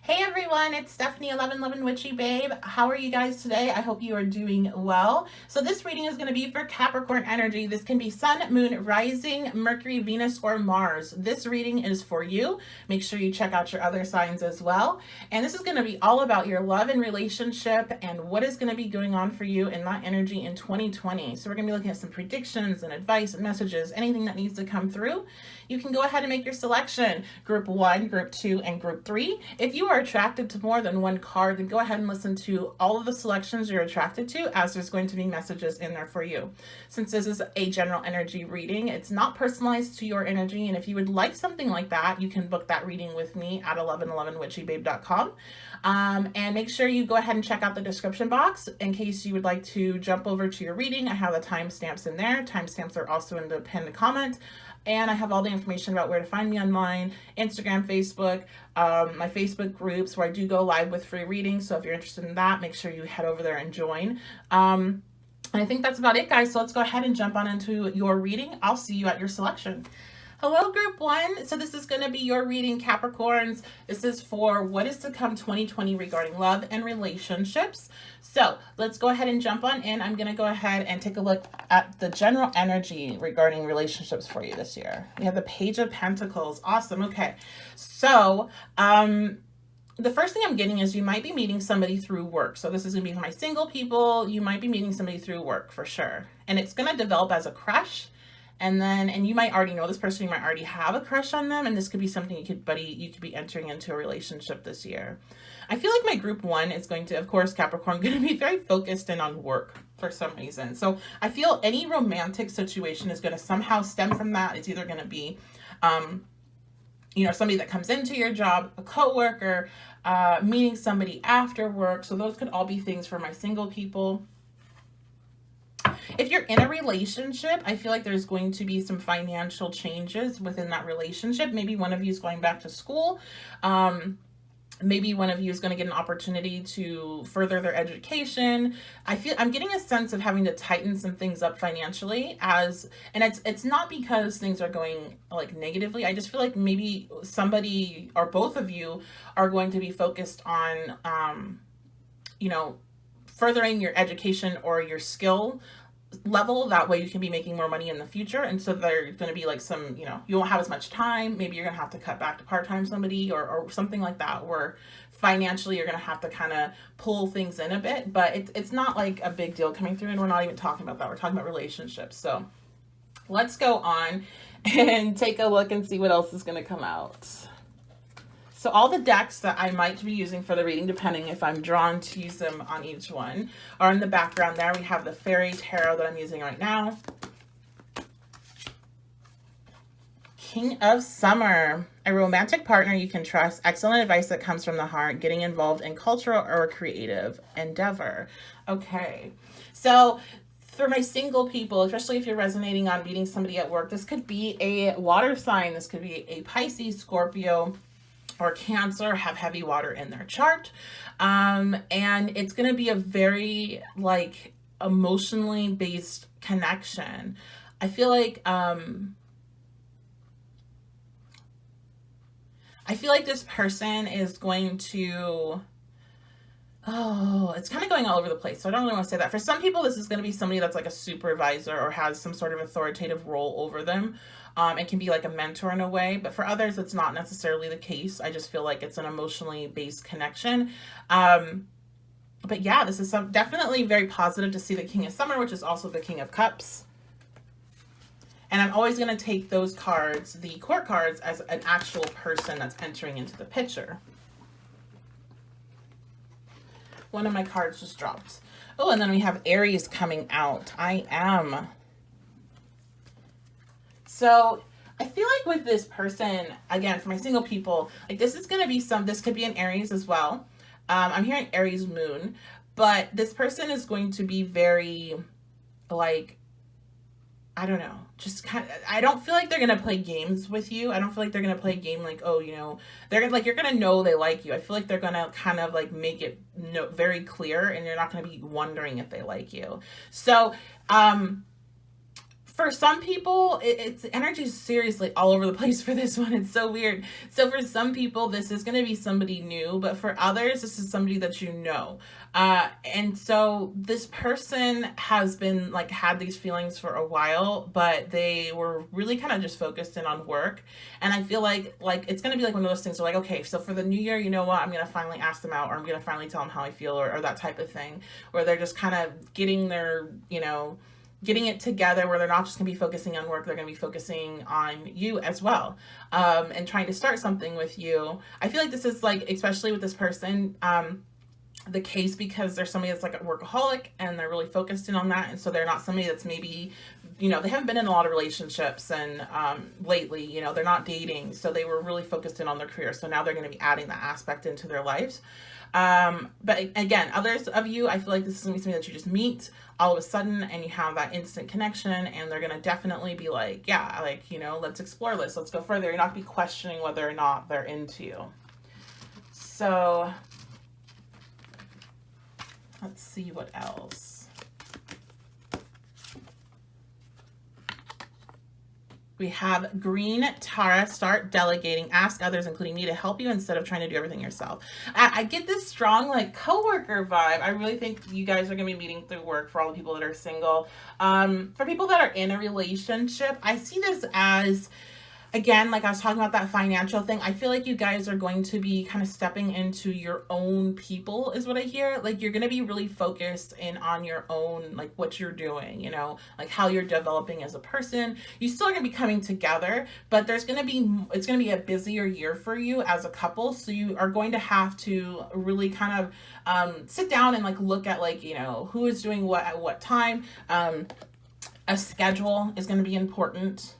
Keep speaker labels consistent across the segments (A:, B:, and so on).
A: Hey everyone, it's Stephanie 1111 Witchy Babe. How are you guys today? I hope you are doing well. So this reading is going to be for Capricorn energy. This can be Sun, Moon, Rising, Mercury, Venus, or Mars. This reading is for you. Make sure you check out your other signs as well. And this is going to be all about your love and relationship and what is going to be going on for you in that energy in 2020. So we're going to be looking at some predictions and advice and messages, anything that needs to come through. You can go ahead and make your selection. Group 1, Group 2, and Group 3. If you are attracted to more than one card, then go ahead and listen to all of the selections you're attracted to, as there's going to be messages in there for you. Since this is a general energy reading, it's not personalized to your energy, and if you would like something like that, you can book that reading with me at 1111witchybabe.com. And make sure you go ahead and check out the description box in case you would like to jump over to your reading. I have the timestamps in there. Timestamps are also in the pinned comment. And I have all the information about where to find me online, Instagram, Facebook, my Facebook groups where I do go live with free readings. So if you're interested in that, make sure you head over there and join. And I think that's about it, guys. So let's go ahead and jump on into your reading. I'll see you at your selection. Hello, Group 1. So this is going to be your reading, Capricorns. This is for what is to come 2020 regarding love and relationships. So let's go ahead and jump on in. I'm going to go ahead and take a look at the general energy regarding relationships for you this year. We have the Page of Pentacles. Awesome. Okay. So, the first thing I'm getting is you might be meeting somebody through work. So this is going to be for my single people. You might be meeting somebody through work for sure. And it's going to develop as a crush. And you might already know this person, you might already have a crush on them, and this could be something you could be entering into a relationship this year. I feel like my Group 1 is going to, of course, Capricorn, going to be very focused in on work for some reason. So I feel any romantic situation is going to somehow stem from that. It's either going to be, somebody that comes into your job, a coworker, meeting somebody after work. So those could all be things for my single people. If you're in a relationship, I feel like there's going to be some financial changes within that relationship. Maybe one of you is going back to school. Maybe one of you is going to get an opportunity to further their education. I'm getting a sense of having to tighten some things up financially and it's not because things are going like negatively. I just feel like maybe somebody or both of you are going to be focused on, furthering your education or your skill level. That way you can be making more money in the future. And so there's going to be like some, you won't have as much time. Maybe you're going to have to cut back to part-time somebody or something like that, where financially you're going to have to kind of pull things in a bit, but it's not like a big deal coming through. And we're not even talking about that. We're talking about relationships. So let's go on and take a look and see what else is going to come out. So all the decks that I might be using for the reading, depending if I'm drawn to use them on each one, are in the background there. We have the Fairy Tarot that I'm using right now. King of Summer. A romantic partner you can trust. Excellent advice that comes from the heart. Getting involved in cultural or creative endeavor. Okay. So for my single people, especially if you're resonating on meeting somebody at work, this could be a water sign. This could be a Pisces, Scorpio, or Cancer, have heavy water in their chart. And it's going to be a very emotionally based connection. I feel like this person is going to, it's kind of going all over the place. So I don't really want to say that. For some people, this is going to be somebody that's like a supervisor or has some sort of authoritative role over them. It can be like a mentor in a way, but for others, it's not necessarily the case. I just feel like it's an emotionally based connection. But yeah, this is definitely very positive to see the King of Summer, which is also the King of Cups. And I'm always going to take those cards, the court cards, as an actual person that's entering into the picture. One of my cards just dropped. Oh, and then we have Aries coming out. I am. So I feel like with this person, again, for my single people, like this is going to be this could be an Aries as well. I'm hearing Aries moon, but this person is going to be very I don't know, just kind of, I don't feel like they're going to play games with you. I don't feel like they're going to play a game like, they're gonna, you're going to know they like you. I feel like they're going to kind of make it very clear, and you're not going to be wondering if they like you. So, For some people, it's energy is seriously all over the place for this one. It's so weird. So for some people, this is going to be somebody new, but for others, this is somebody that you know. And so this person has been like had these feelings for a while, but they were really kind of just focused in on work. And I feel like it's going to be like one of those things where like, okay, so for the new year, you know what, I'm going to finally ask them out, or I'm going to finally tell them how I feel, or that type of thing, where they're just kind of getting their, getting it together, where they're not just going to be focusing on work, they're going to be focusing on you as well, and trying to start something with you. I feel like this is like, especially with this person, the case because there's somebody that's like a workaholic and they're really focused in on that. And so they're not somebody that's maybe, they haven't been in a lot of relationships and lately, they're not dating. So they were really focused in on their career. So now they're going to be adding that aspect into their lives. But again, others of you, I feel like this is going to be something that you just meet all of a sudden and you have that instant connection, and they're going to definitely be like, yeah, like, let's explore this. Let's go further. You're not going to be questioning whether or not they're into you. So let's see what else. We have Green Tara, start delegating, ask others, including me, to help you instead of trying to do everything yourself. I get this strong like coworker vibe. I really think you guys are going to be meeting through work for all the people that are single. For people that are in a relationship, I see this as, again, like I was talking about that financial thing, I feel like you guys are going to be kind of stepping into your own people is what I hear. Like you're going to be really focused in on your own, like what you're doing, like how you're developing as a person. You still are going to be coming together, but it's going to be a busier year for you as a couple. So you are going to have to really kind of sit down and like look at like, who is doing what at what time. A schedule is going to be important.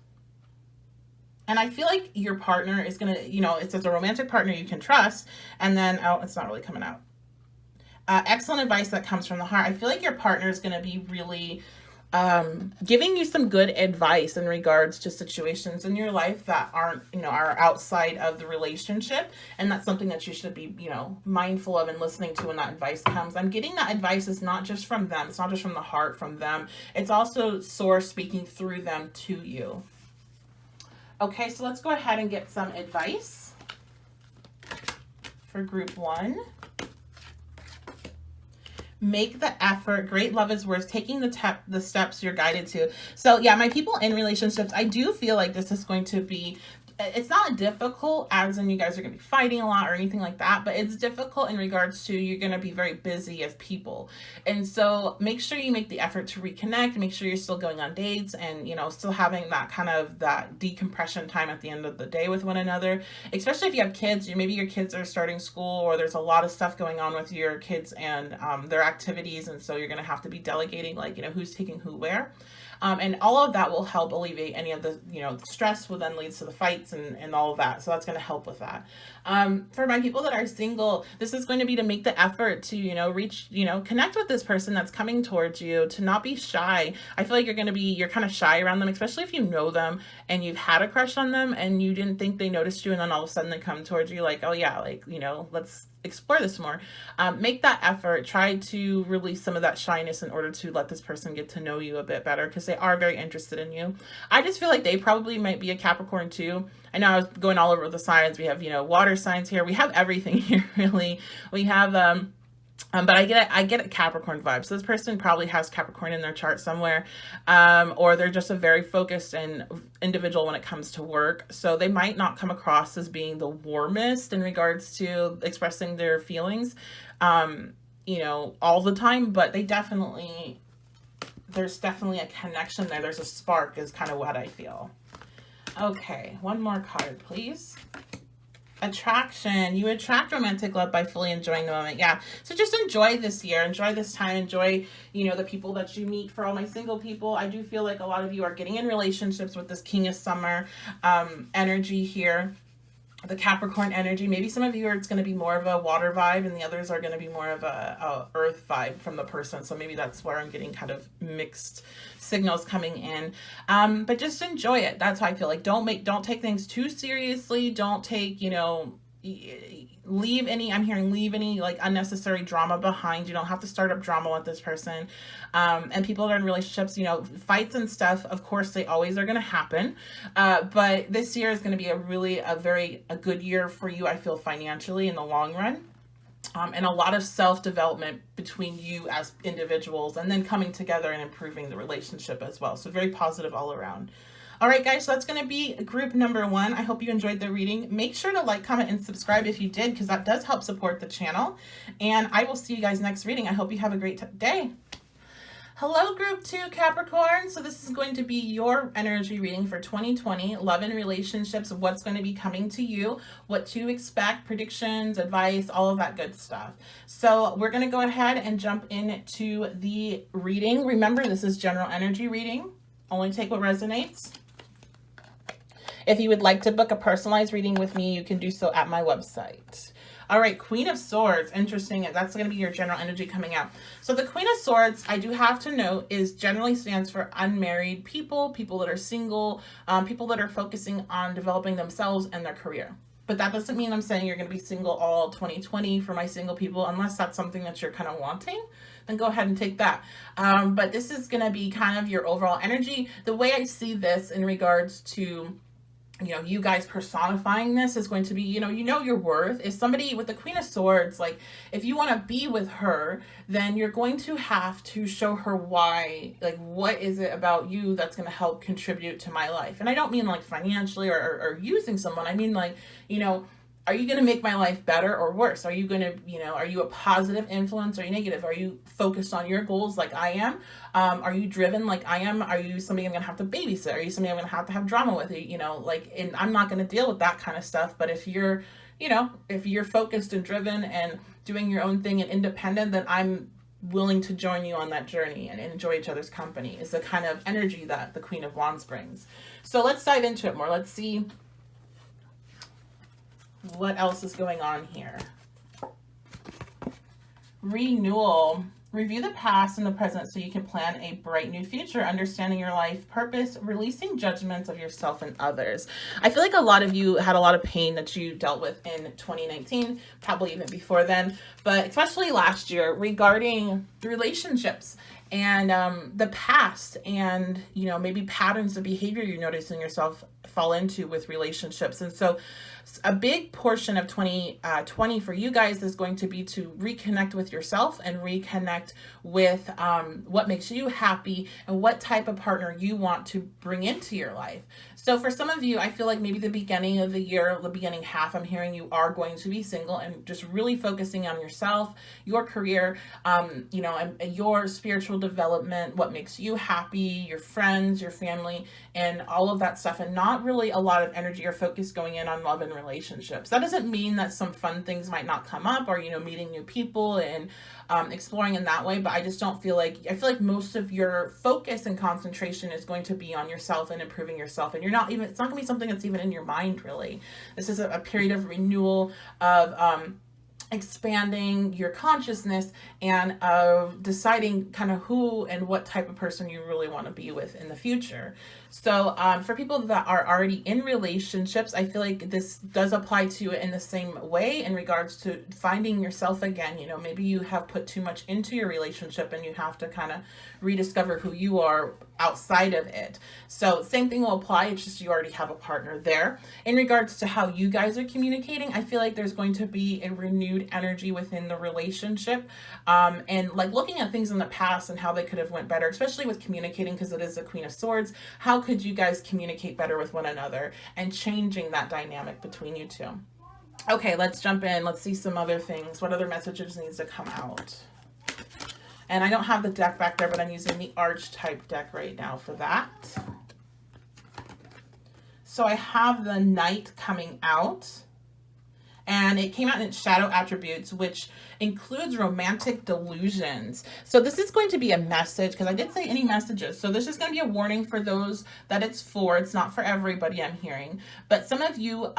A: And I feel like your partner is going to, it's a romantic partner you can trust. And then, oh, it's not really coming out. Excellent advice that comes from the heart. I feel like your partner is going to be really giving you some good advice in regards to situations in your life that aren't, are outside of the relationship. And that's something that you should be, mindful of and listening to when that advice comes. I'm getting that advice is not just from them. It's not just from the heart from them. It's also source speaking through them to you. Okay, so let's go ahead and get some advice for group 1. Make the effort. Great love is worth taking the steps you're guided to. So yeah, my people in relationships, I do feel like this is going to be, it's not difficult as in you guys are going to be fighting a lot or anything like that, but it's difficult in regards to you're going to be very busy as people. And so make sure you make the effort to reconnect, make sure you're still going on dates and, still having that kind of that decompression time at the end of the day with one another, especially if you have kids. Maybe your kids are starting school or there's a lot of stuff going on with your kids and their activities. And so you're going to have to be delegating like, who's taking who where. And all of that will help alleviate any of the, stress, will then leads to the fights and all of that. So that's going to help with that. For my people that are single, this is going to be to make the effort to, reach, connect with this person that's coming towards you, to not be shy. I feel like you're kind of shy around them, especially if you know them and you've had a crush on them and you didn't think they noticed you. And then all of a sudden they come towards you like, oh yeah, like, let's explore this more. Make that effort. Try to release some of that shyness in order to let this person get to know you a bit better, because they are very interested in you. I just feel like they probably might be a Capricorn too. I know I was going all over the signs. We have, water signs here. We have everything here, really. We have, but I get a Capricorn vibe. So this person probably has Capricorn in their chart somewhere, or they're just a very focused and individual when it comes to work. So they might not come across as being the warmest in regards to expressing their feelings, all the time, but there's definitely a connection there. There's a spark is kind of what I feel. Okay, one more card, please. Attraction. You attract romantic love by fully enjoying the moment. Yeah. So just enjoy this year. Enjoy this time. Enjoy, the people that you meet. For all my single people, I do feel like a lot of you are getting in relationships with this King of Summer energy here. The Capricorn energy. Maybe some of you it's going to be more of a water vibe and the others are going to be more of a earth vibe from the person. So maybe that's where I'm getting kind of mixed signals coming in. But just enjoy it. That's how I feel like. Don't take things too seriously. Don't take, I'm hearing leave any like unnecessary drama behind. You don't have to start up drama with this person. And people that are in relationships, you know, fights and stuff, of course, they always are going to happen. But this year is going to be a good year for you, I feel, financially in the long run. And a lot of self-development between you as individuals, and then coming together and improving the relationship as well. So very positive all around. All right, guys, so that's going to be group number 1. I hope you enjoyed the reading. Make sure to like, comment, and subscribe if you did, because that does help support the channel. And I will see you guys next reading. I hope you have a great day. Hello, group 2 Capricorn. So this is going to be your energy reading for 2020, love and relationships, what's going to be coming to you, what to expect, predictions, advice, all of that good stuff. So we're going to go ahead and jump into the reading. Remember, this is general energy reading. Only take what resonates. If you would like to book a personalized reading with me, you can do so at my website. All right, Queen of Swords. Interesting. That's going to be your general energy coming out. So the Queen of Swords, I do have to note, generally stands for unmarried people, people that are single, people that are focusing on developing themselves and their career. But that doesn't mean I'm saying you're going to be single all 2020 for my single people, unless that's something that you're kind of wanting. Then go ahead and take that. But this is going to be kind of your overall energy. The way I see this in regards to, you know, you guys personifying this is going to be, you know your worth. Is somebody with the Queen of Swords, like, if you want to be with her, then you're going to have to show her why, like, what is it about you that's going to help contribute to my life? And I don't mean like financially or using someone. I mean, like, you know, are you going to make my life better or worse? Are you going to, you know, are you a positive influence or are you negative? Are you focused on your goals like I am? Are you driven like I am? Are you somebody I'm going to have to babysit? Are you somebody I'm going to have drama with? You know, like, and I'm not going to deal with that kind of stuff. But if you're, you know, if you're focused and driven and doing your own thing and independent, then I'm willing to join you on that journey and enjoy each other's company, is the kind of energy that the Queen of Wands brings. So let's dive into it more. Let's see what else is going on here. Renewal. Review the past and the present so you can plan a bright new future, understanding your life purpose, releasing judgments of yourself and others. I feel like a lot of you had a lot of pain that you dealt with in 2019, probably even before then, but especially last year regarding relationships and the past, and, you know, maybe patterns of behavior you're noticing yourself fall into with relationships. And so a big portion of 2020 for you guys is going to be to reconnect with yourself and reconnect with what makes you happy and what type of partner you want to bring into your life. So for some of you, I feel like maybe the beginning of the year, the beginning half, I'm hearing you are going to be single and just really focusing on yourself, your career, you know, and your spiritual development, what makes you happy, your friends, your family, and all of that stuff, and not really a lot of energy or focus going in on love and relationships. That doesn't mean that some fun things might not come up, or, you know, meeting new people and exploring in that way, but I just don't feel like, I feel like most of your focus and concentration is going to be on yourself and improving yourself, and you're not even, it's not gonna be something that's even in your mind, really. This is a period of renewal, of expanding your consciousness, and of deciding kind of who and what type of person you really want to be with in the future. So for people that are already in relationships, I feel like this does apply to you in the same way in regards to finding yourself again. You know, maybe you have put too much into your relationship and you have to kind of rediscover who you are outside of it. So same thing will apply. It's just you already have a partner there. In regards to how you guys are communicating, I feel like there's going to be a renewed energy within the relationship, and like looking at things in the past and how they could have went better, especially with communicating, because it is the Queen of Swords. How could you guys communicate better with one another, and changing that dynamic between you two. Okay, let's jump in. Let's see some other things. What other messages needs to come out? And I don't have the deck back there, but I'm using the Archetype deck right now for that. So I have the Knight coming out, and it came out in its shadow attributes, which includes romantic delusions. So this is going to be a message, because I did say any messages. So this is going to be a warning for those that it's for. It's not for everybody, I'm hearing. But some of you,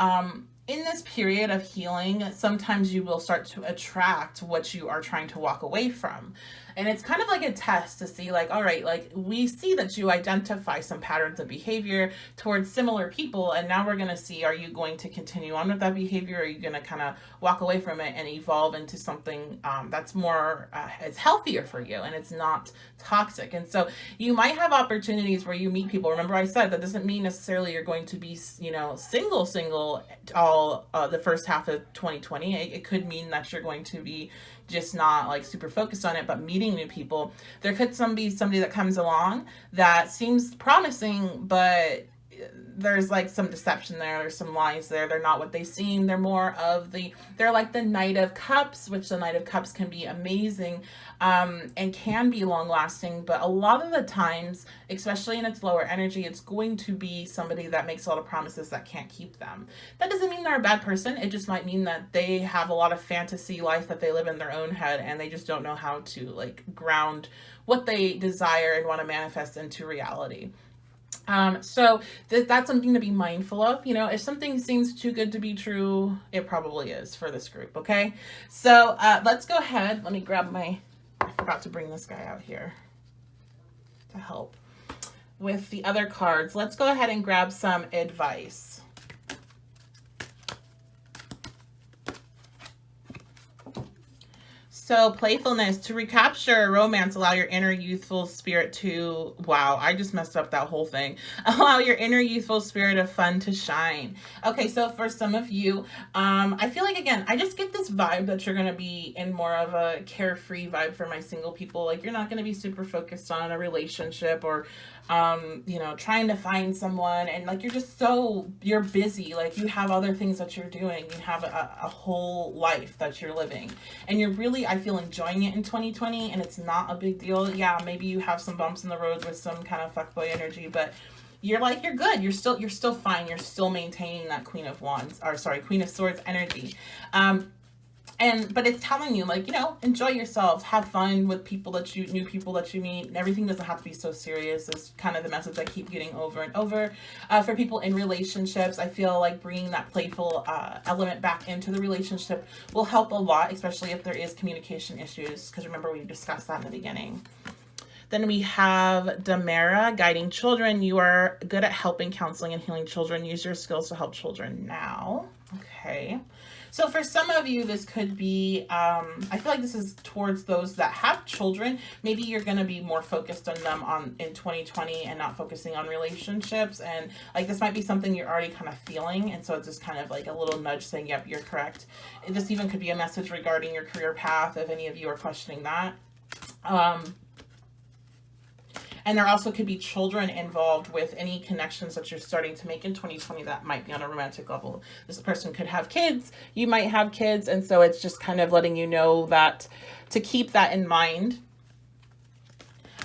A: in this period of healing, sometimes you will start to attract what you are trying to walk away from. And it's kind of like a test to see like, all right, like we see that you identify some patterns of behavior towards similar people. And now we're going to see, are you going to continue on with that behavior? Or are you going to kind of walk away from it and evolve into something that's more, it's healthier for you and it's not toxic? And so you might have opportunities where you meet people. Remember I said that doesn't mean necessarily you're going to be, single all the first half of 2020. It could mean that you're going to be just not like super focused on it, but meeting new people. There could be somebody that comes along that seems promising, but there's like some deception there. There's some lies there. They're not what they seem. They're more of they're like the Knight of Cups, which the Knight of Cups can be amazing and can be long lasting. But a lot of the times, especially in its lower energy, it's going to be somebody that makes a lot of promises that can't keep them. That doesn't mean they're a bad person. It just might mean that they have a lot of fantasy life that they live in their own head, and they just don't know how to like ground what they desire and want to manifest into reality. So that's something to be mindful of. If something seems too good to be true, it probably is for this group. Okay. So, let's go ahead. Let me grab I forgot to bring this guy out here to help with the other cards. Let's go ahead and grab some advice. So playfulness, to recapture romance, allow your inner youthful spirit to, wow, I just messed up that whole thing. Allow your inner youthful spirit of fun to shine. Okay, so for some of you, I feel like, again, I just get this vibe that you're going to be in more of a carefree vibe for my single people. Like you're not going to be super focused on a relationship or, trying to find someone, and like you're busy, like you have other things that you're doing, you have a whole life that you're living, and you're really, I feel, enjoying it in 2020, and it's not a big deal. Yeah, maybe you have some bumps in the road with some kind of fuckboy energy, but you're good. You're still fine. You're still maintaining that Queen of Swords energy. But it's telling you, like, enjoy yourself, have fun with new people that you meet. Everything doesn't have to be so serious. Is kind of the message I keep getting over and over. For people in relationships, I feel like bringing that playful element back into the relationship will help a lot, especially if there is communication issues, because remember we discussed that in the beginning. Then we have Damara, guiding children. You are good at helping, counseling, and healing children. Use your skills to help children now. Okay. So for some of you, this could be, I feel like this is towards those that have children. Maybe you're going to be more focused on them in 2020 and not focusing on relationships. And like, this might be something you're already kind of feeling. And so it's just kind of like a little nudge saying, yep, you're correct. This even could be a message regarding your career path if any of you are questioning that. And there also could be children involved with any connections that you're starting to make in 2020 that might be on a romantic level. This person could have kids. You might have kids. And so it's just kind of letting you know that to keep that in mind.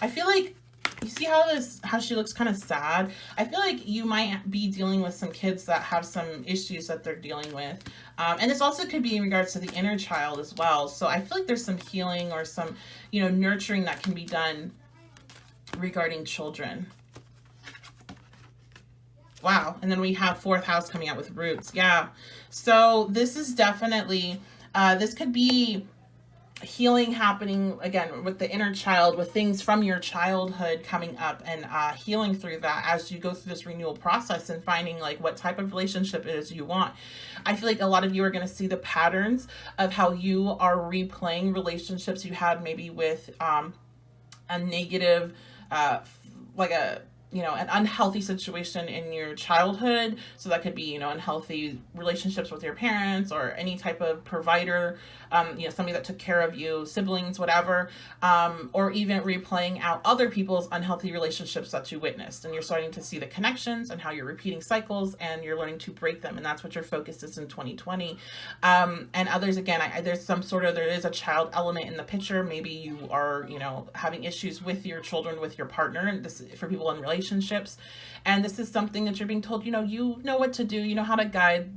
A: I feel like, you see how she looks kind of sad? I feel like you might be dealing with some kids that have some issues that they're dealing with. And this also could be in regards to the inner child as well. So I feel like there's some healing or some, nurturing that can be done regarding children. Wow. And then we have fourth house coming out with roots. Yeah. So this is definitely, this could be healing happening again with the inner child, with things from your childhood coming up and healing through that as you go through this renewal process and finding like what type of relationship it is you want. I feel like a lot of you are going to see the patterns of how you are replaying relationships you had maybe with a negative an unhealthy situation in your childhood. So that could be, unhealthy relationships with your parents or any type of provider, somebody that took care of you, siblings, whatever, or even replaying out other people's unhealthy relationships that you witnessed. And you're starting to see the connections and how you're repeating cycles and you're learning to break them. And that's what your focus is in 2020. And others, again, there is a child element in the picture. Maybe you are, having issues with your children, with your partner, and this is for people in relationships. And this is something that you're being told, you know what to do, you know how to guide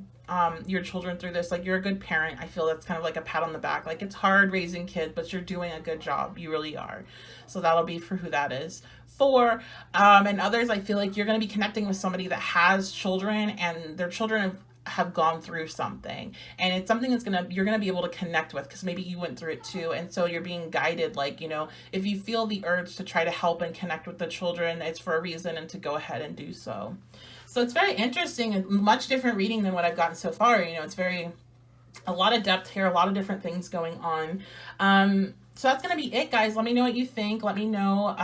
A: your children through this. Like, you're a good parent. I feel that's kind of like a pat on the back. Like, it's hard raising kids, but you're doing a good job. You really are. So that'll be for who that is for. And others, I feel like you're going to be connecting with somebody that has children, and their children have gone through something, and it's something that's you're gonna be able to connect with, because maybe you went through it too, and so you're being guided, like, you know, if you feel the urge to try to help and connect with the children, it's for a reason, and to go ahead and do so. So it's very interesting and much different reading than what I've gotten so far. You know, it's a lot of depth here, a lot of different things going on. So that's going to be it, guys. Let me know what you think. Let me know,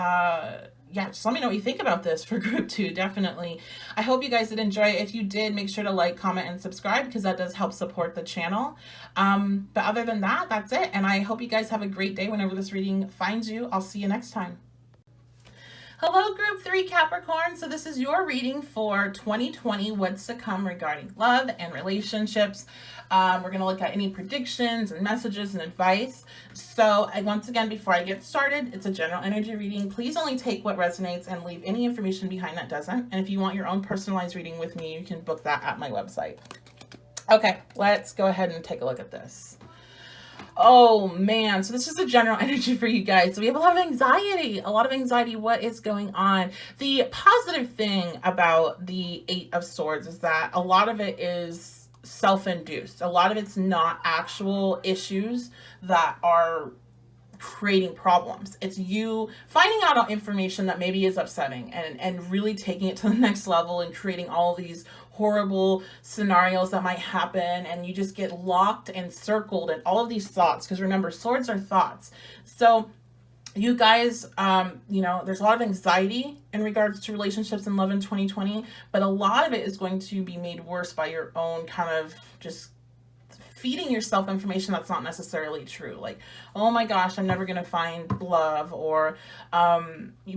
A: yeah, just let me know what you think about this for group 2, definitely. I hope you guys did enjoy it. If you did, make sure to like, comment, and subscribe, because that does help support the channel. But other than that, that's it. And I hope you guys have a great day whenever this reading finds you. I'll see you next time. Hello, Group 3 Capricorn. So this is your reading for 2020, what's to come regarding love and relationships. We're going to look at any predictions and messages and advice. So once again, before I get started, it's a general energy reading. Please only take what resonates and leave any information behind that doesn't. And if you want your own personalized reading with me, you can book that at my website. Okay, let's go ahead and take a look at this. Oh man, so this is a general energy for you guys. So we have a lot of anxiety, What is going on? The positive thing about the 8 of Swords is that a lot of it is self-induced. A lot of it's not actual issues that are creating problems. It's you finding out information that maybe is upsetting, and really taking it to the next level and creating all these horrible scenarios that might happen, and you just get locked and circled in all of these thoughts, because remember, swords are thoughts. So you guys, you know, there's a lot of anxiety in regards to relationships and love in 2020, but a lot of it is going to be made worse by your own kind of just feeding yourself information that's not necessarily true. Like, oh my gosh, I'm never going to find love, or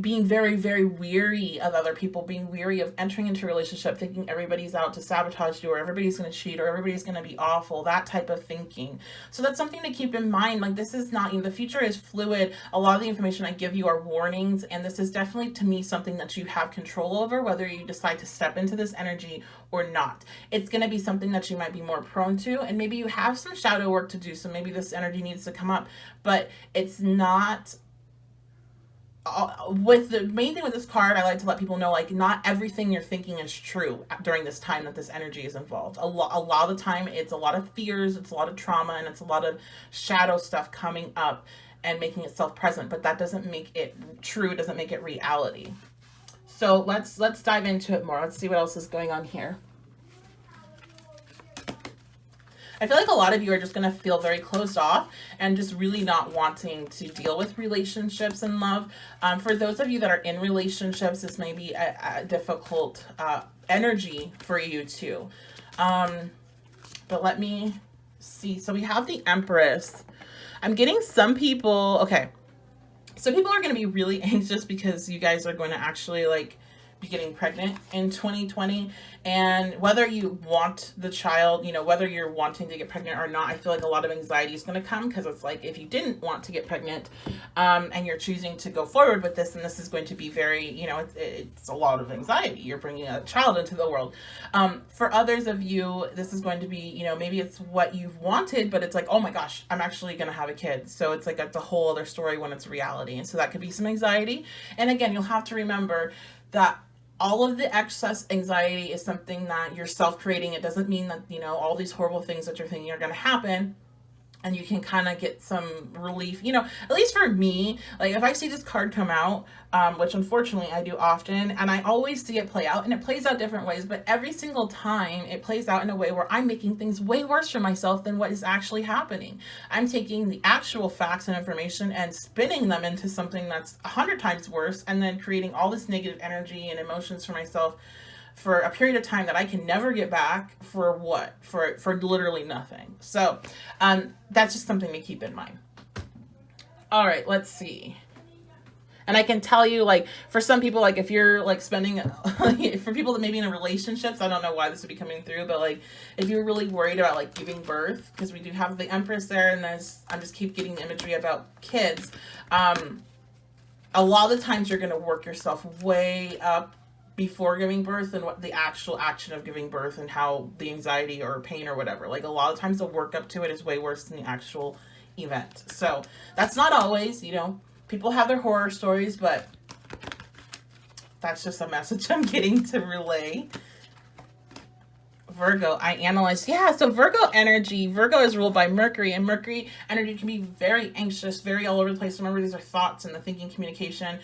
A: being very, very weary of other people, being weary of entering into a relationship, thinking everybody's out to sabotage you, or everybody's going to cheat, or everybody's going to be awful, that type of thinking. So that's something to keep in mind. Like, this is not, you know, the future is fluid. A lot of the information I give you are warnings, and this is definitely, to me, something that you have control over, whether you decide to step into this energy or not. It's going to be something that you might be more prone to, and maybe you have some shadow work to do, so maybe this energy needs to come up, but it's not with the main thing with this card. I like to let people know, like, not everything you're thinking is true during this time that this energy is involved. A lot of the time it's a lot of fears, it's a lot of trauma, and it's a lot of shadow stuff coming up and making itself present, but that doesn't make it true, it doesn't make it reality. So let's dive into it more. Let's see what else is going on here. I feel like a lot of you are just going to feel very closed off and just really not wanting to deal with relationships and love. For those of you that are in relationships, this may be a difficult energy for you too. But let me see. So we have the Empress. I'm getting some people, okay. So people are going to be really anxious because you guys are going to actually, like, be getting pregnant in 2020, and whether you want the child, you know, whether you're wanting to get pregnant or not, I feel like a lot of anxiety is going to come, because it's like, if you didn't want to get pregnant and you're choosing to go forward with this, and this is going to be very, you know, it's a lot of anxiety. You're bringing a child into the world. For others of you, this is going to be, you know, maybe it's what you've wanted, but it's like, oh my gosh, I'm actually going to have a kid. So it's like, it's a whole other story when it's reality. And so that could be some anxiety. And again, you'll have to remember that all of the excess anxiety is something that you're self-creating. It doesn't mean that, you know, all these horrible things that you're thinking are going to happen. And you can kind of get some relief, you know, at least for me. Like, if I see this card come out, which unfortunately I do often, and I always see it play out, and it plays out different ways, but every single time it plays out in a way where I'm making things way worse for myself than what is actually happening. I'm taking the actual facts and information and spinning them into something that's 100 times worse, and then creating all this negative energy and emotions for myself for a period of time that I can never get back. For what? For literally nothing. So that's just something to keep in mind. All right, let's see. And I can tell you, like, for some people, like, if you're, like, spending, for people that may be in relationships, I don't know why this would be coming through, but, like, if you're really worried about, like, giving birth, because we do have the Empress there, and I'm just keep getting the imagery about kids, a lot of the times you're going to work yourself way up before giving birth, and what the actual action of giving birth, and how the anxiety or pain or whatever, like, a lot of times the work up to it is way worse than the actual event. So that's not always, you know, people have their horror stories, but that's just a message I'm getting to relay. Virgo, I analyzed. Yeah, so Virgo energy. Virgo is ruled by Mercury, and Mercury energy can be very anxious, very all over the place. Remember, these are thoughts and the thinking, communication.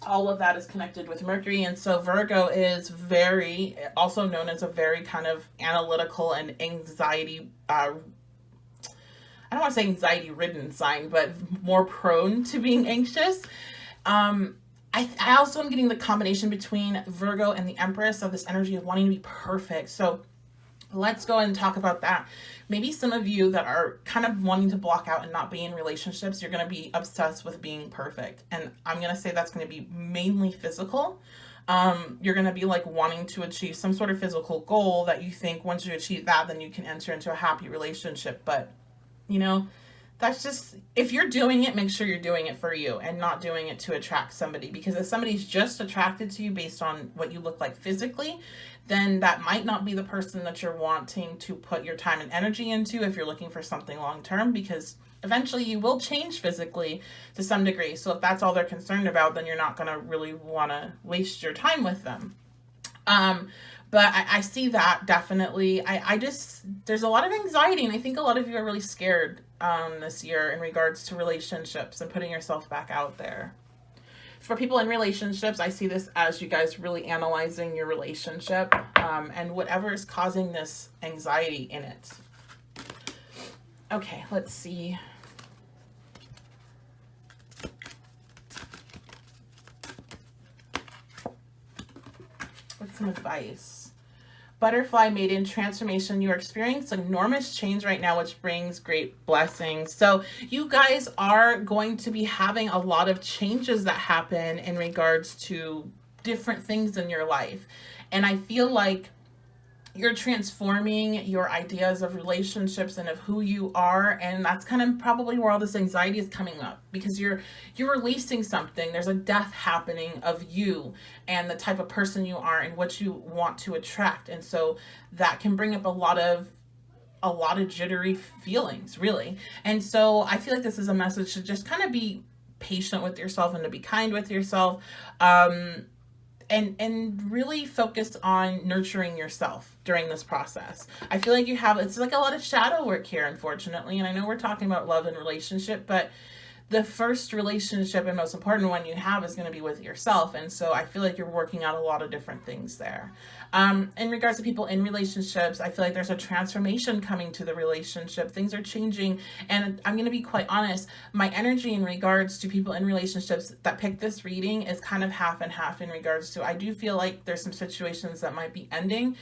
A: All of that is connected with Mercury. And so Virgo is very, also known as a very kind of analytical and anxiety, I don't want to say anxiety ridden sign, but more prone to being anxious. I also am getting the combination between Virgo and the Empress of this energy of wanting to be perfect. So let's go and talk about that. Maybe some of you that are kind of wanting to block out and not be in relationships, you're going to be obsessed with being perfect. And I'm going to say that's going to be mainly physical. You're going to be like wanting to achieve some sort of physical goal that you think once you achieve that, then you can enter into a happy relationship. But, you know, that's just, if you're doing it, make sure you're doing it for you and not doing it to attract somebody. Because if somebody's just attracted to you based on what you look like physically, then that might not be the person that you're wanting to put your time and energy into if you're looking for something long term, because eventually you will change physically to some degree. So if that's all they're concerned about, then you're not going to really want to waste your time with them. But I see that definitely. I just, there's a lot of anxiety, and I think a lot of you are really scared this year in regards to relationships and putting yourself back out there. For people in relationships, I see this as you guys really analyzing your relationship and whatever is causing this anxiety in it. Okay, let's see. What's some advice? Butterfly maiden transformation. You are experiencing enormous change right now, which brings great blessings. So you guys are going to be having a lot of changes that happen in regards to different things in your life. And I feel like you're transforming your ideas of relationships and of who you are, and that's kind of probably where all this anxiety is coming up, because you're releasing something. There's a death happening of you and the type of person you are and what you want to attract, and so that can bring up a lot of jittery feelings, really. And so I feel like this is a message to just kind of be patient with yourself and to be kind with yourself. And really focus on nurturing yourself during this process. I feel like it's like a lot of shadow work here, unfortunately. And I know we're talking about love and relationship, but the first relationship and most important one you have is going to be with yourself. And so I feel like you're working out a lot of different things there. In regards to people in relationships, I feel like there's a transformation coming to the relationship. Things are changing. And I'm going to be quite honest, my energy in regards to people in relationships that pick this reading is kind of half and half in regards to, I do feel like there's some situations that might be ending.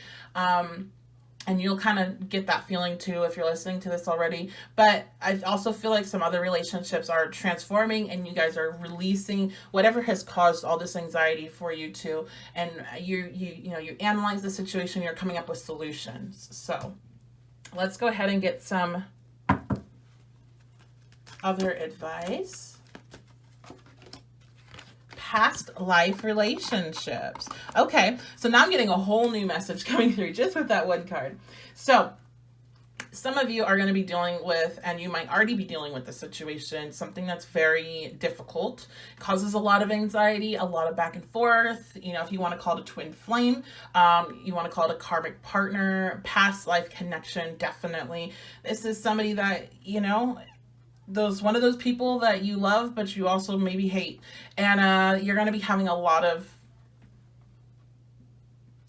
A: And you'll kind of get that feeling too if you're listening to this already. But I also feel like some other relationships are transforming and you guys are releasing whatever has caused all this anxiety for you too. And you analyze the situation, you're coming up with solutions. So let's go ahead and get some other advice. Past life relationships. Okay, so now I'm getting a whole new message coming through just with that one card. So some of you are going to be dealing with, and you might already be dealing with the situation, something that's very difficult, causes a lot of anxiety, a lot of back and forth. You know, if you want to call it a twin flame, you want to call it a karmic partner, past life connection, definitely. This is somebody that, you know, one of those people that you love, but you also maybe hate. And you're going to be having a lot of,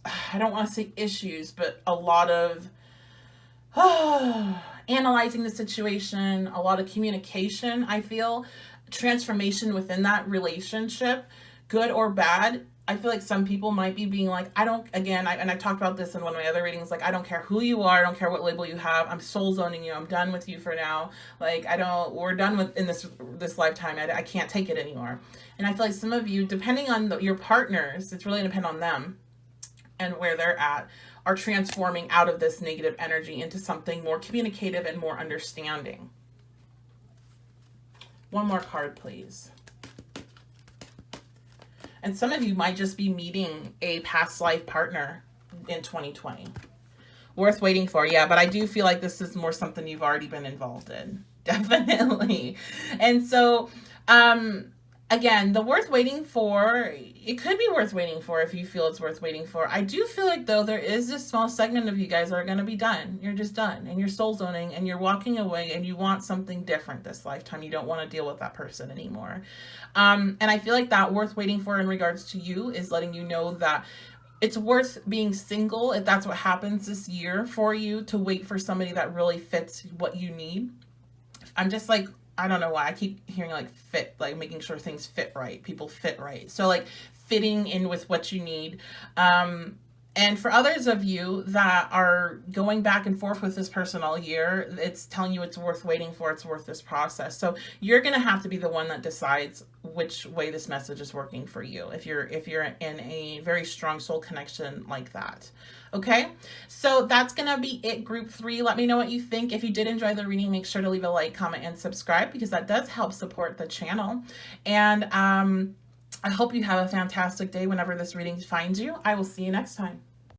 A: I don't want to say issues, but a lot of analyzing the situation, a lot of communication, I feel, transformation within that relationship, good or bad. I feel like some people might be being like, I talked about this in one of my other readings, like, I don't care who you are, I don't care what label you have, I'm soul zoning you, I'm done with you for now. Like, we're done with in this lifetime, I can't take it anymore. And I feel like some of you, depending on your partners, it's really depend on them and where they're at, are transforming out of this negative energy into something more communicative and more understanding. One more card, please. And some of you might just be meeting a past life partner in 2020. Worth waiting for, yeah, but I do feel like this is more something you've already been involved in. Definitely. And so Again, the worth waiting for, it could be worth waiting for if you feel it's worth waiting for. I do feel like, though, there is this small segment of you guys that are going to be done. You're just done, and you're soul zoning, and you're walking away, and you want something different this lifetime. You don't want to deal with that person anymore. And I feel like that worth waiting for in regards to you is letting you know that it's worth being single if that's what happens this year for you, to wait for somebody that really fits what you need. I'm just like, I don't know why I keep hearing like fit, like making sure things fit right, people fit right. So like fitting in with what you need. And for others of you that are going back and forth with this person all year, it's telling you it's worth waiting for, it's worth this process. So you're going to have to be the one that decides which way this message is working for you, if you're in a very strong soul connection like that. Okay, so that's going to be it, group 3. Let me know what you think. If you did enjoy the reading, make sure to leave a like, comment, and subscribe, because that does help support the channel. And I hope you have a fantastic day whenever this reading finds you. I will see you next time.